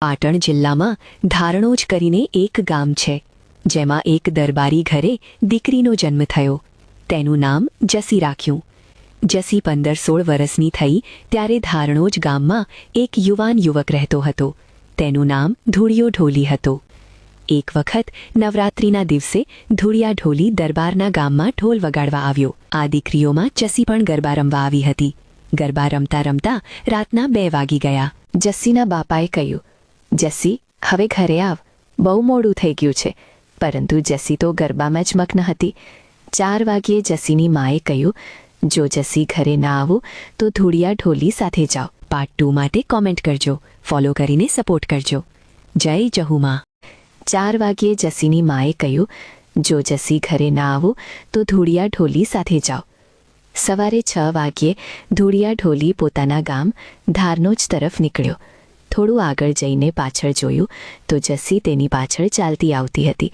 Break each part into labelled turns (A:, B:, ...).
A: પાટણ જિલ્લામાં ધારણોજ કરીને એક ગામ છે, જેમાં એક દરબારી ઘરે દીકરીનો જન્મ થયો. તેનું નામ જસી રાખ્યું. જસી 15-16 વર્ષની થઈ ત્યારે ધારણોજ ગામમાં એક યુવાન યુવક રહેતો હતો. તેનું નામ ધૂળિયો ઢોલી હતો. એક વખત નવરાત્રિના દિવસે ધૂળિયા ઢોલી દરબારના ગામમાં ઢોલ વગાડવા આવ્યો. આ દીકરીઓમાં જસી પણ ગરબા રમવા આવી હતી. ગરબા રમતા રમતા રાતના 2 વાગી ગયા. જસીના બાપાએ કહ્યું, જસી, હવે ઘરે આવ, બહુ મોડું થઈ ગયું છે. પરંતુ જસી તો ગરબામાં જ મગ્ન હતી. 4 વાગ્યે જસીની માએ કહ્યું, જો જસી ઘરે ના આવું તો ધૂળિયા ઢોલી સાથે જાઓ. પાર્ટ 2 માટે કોમેન્ટ કરજો, ફોલો કરીને સપોર્ટ કરજો. જય જહુમા. 4 વાગ્યે જસીની માએ કહ્યું, જો જસી ઘરે ના આવું તો ધૂળિયા ઢોલી સાથે જાઓ. સવારે 6 વાગ્યે ધૂળિયા ઢોલી પોતાના ગામ ધારણોજ તરફ નીકળ્યો. થોડું આગળ જઈને પાછળ જોયું તો જસી તેની પાછળ ચાલતી આવતી હતી.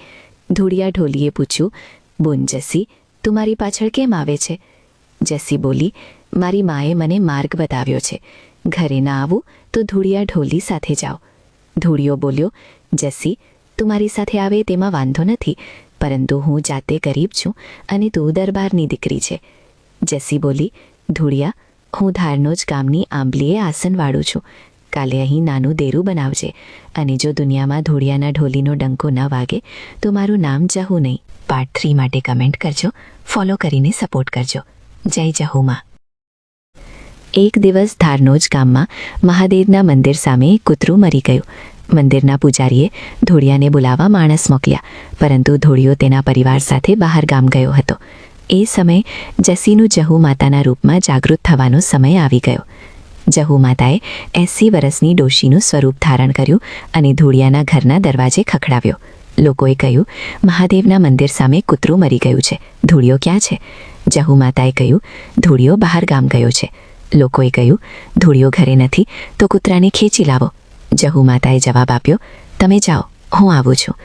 A: ધૂળિયા ઢોલીએ પૂછ્યું, બોન જસી, તું મારી પાછળ કેમ આવે છે? જસી બોલી, મારી માએ મને માર્ગ બતાવ્યો છે. ઘરે ના આવું તો ધૂળિયા ઢોલી સાથે જાઓ. ધૂળિયો બોલ્યો, જસી, તું મારી સાથે આવે તેમાં વાંધો નથી, પરંતુ હું જાતે ગરીબ છું અને તું દરબારની દીકરી છે. જસી બોલી, ધૂળિયા, હું ધારણોજ ગામની આંબલીએ આસન વાળું છું. કાલે અહીં નાનું દેરું બનાવજે, અને જો દુનિયામાં ધૂળિયાના ઢોલીનો ડંકો ન વાગે તો મારું નામ જહુ નહીં. પાર્ટ 3 માટે કમેન્ટ કરજો, ફોલો કરીને સપોર્ટ કરજો. જય જહુમા. એક દિવસ ધારણોજ ગામમાં મહાદેવના મંદિર સામે એક કૂતરું મરી ગયું. મંદિરના પૂજારીએ ધૂળિયાને બોલાવવા માણસ મોકલ્યા, પરંતુ ધૂળિયો તેના પરિવાર સાથે બહાર ગામ ગયો હતો. એ સમયે જસીનું જહુ માતાના રૂપમાં જાગૃત થવાનો સમય આવી ગયો. જહુ માતાએ 80 વર્ષની ડોશીનું સ્વરૂપ ધારણ કર્યું અને ધૂળિયાના ઘરના દરવાજે ખખડાવ્યો. લોકોએ કહ્યું, મહાદેવના મંદિર સામે કૂતરું મરી ગયું છે, ધૂળિયો ક્યાં છે? જહુ માતાએ કહ્યું, ધૂળિયો બહાર ગામ ગયો છે. લોકોએ કહ્યું, ધૂળિયો ઘરે નથી તો કૂતરાને ખેંચી લાવો. જહુ માતાએ જવાબ આપ્યો, તમે જાઓ, હું આવું છું.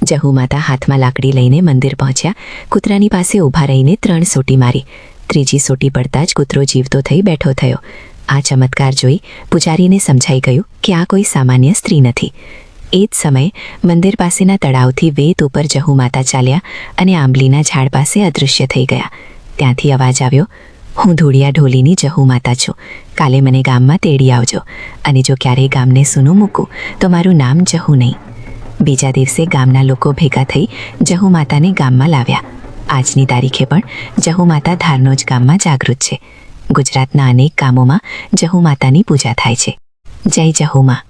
A: જહુ માતા હાથમાં લાકડી લઈને મંદિર પહોંચ્યા. કૂતરાની પાસે ઊભા રહીને 3 સોટી મારી. ત્રીજી સોટી પડતા જ કૂતરો જીવતો થઈ બેઠો થયો. આ ચમત્કાર જોઈ પૂજારીને સમજાઈ ગયું કે આ કોઈ સામાન્ય સ્ત્રી નથી. એ જ સમયે મંદિર પાસેના તળાવથી વેત ઉપર જહુ માતા ચાલ્યા અને આંબલીના ઝાડ પાસે અદૃશ્ય થઈ ગયા. ત્યાંથી અવાજ આવ્યો, હું ધૂળિયા ઢોલીની જહુ માતા છું. કાલે મને ગામમાં તેડી આવજો, અને જો ક્યારેય ગામને સૂનું મૂકું તો મારું નામ જહુ નહીં. બીજા દિવસે ગામના લોકો ભેગા થઈ જહુ માતાને ગામમાં લાવ્યા. આજની તારીખે પણ જહુ માતા ધારણોજ ગામમાં જાગૃત છે. ગુજરાતના અનેક ગામોમાં જહુ માતાની પૂજા થાય છે. જય જહુમા.